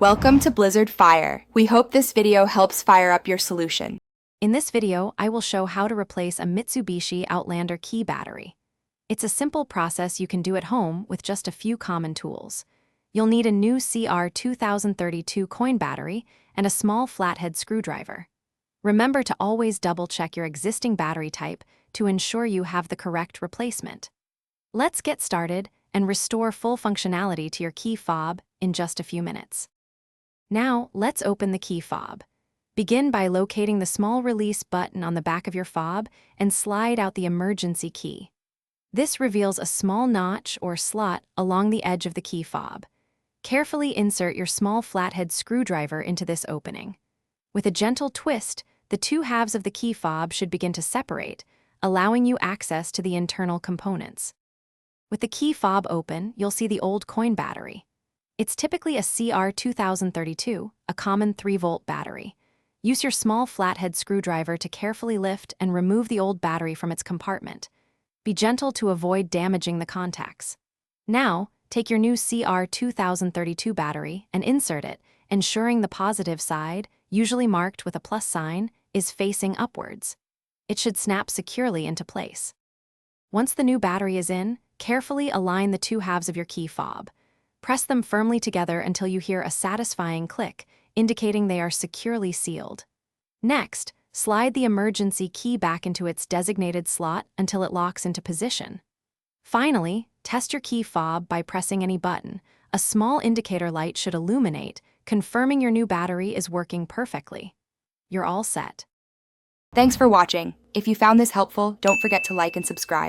Welcome to Blizzard Fire. We hope this video helps fire up your solution. In this video, I will show how to replace a Mitsubishi Outlander key battery. It's a simple process you can do at home with just a few common tools. You'll need a new CR2032 coin battery and a small flathead screwdriver. Remember to always double-check your existing battery type to ensure you have the correct replacement. Let's get started and restore full functionality to your key fob in just a few minutes. Now, let's open the key fob. Begin by locating the small release button on the back of your fob and slide out the emergency key. This reveals a small notch or slot along the edge of the key fob. Carefully insert your small flathead screwdriver into this opening. With a gentle twist, the two halves of the key fob should begin to separate, allowing you access to the internal components. With the key fob open, you'll see the old coin battery. It's typically a CR2032, a common 3-volt battery. Use your small flathead screwdriver to carefully lift and remove the old battery from its compartment. Be gentle to avoid damaging the contacts. Now, take your new CR2032 battery and insert it, ensuring the positive side, usually marked with a plus sign, is facing upwards. It should snap securely into place. Once the new battery is in, carefully align the two halves of your key fob. Press them firmly together until you hear a satisfying click, indicating they are securely sealed. Next, slide the emergency key back into its designated slot until it locks into position. Finally, test your key fob by pressing any button. A small indicator light should illuminate, confirming your new battery is working perfectly. You're all set. Thanks for watching. If you found this helpful, don't forget to like and subscribe.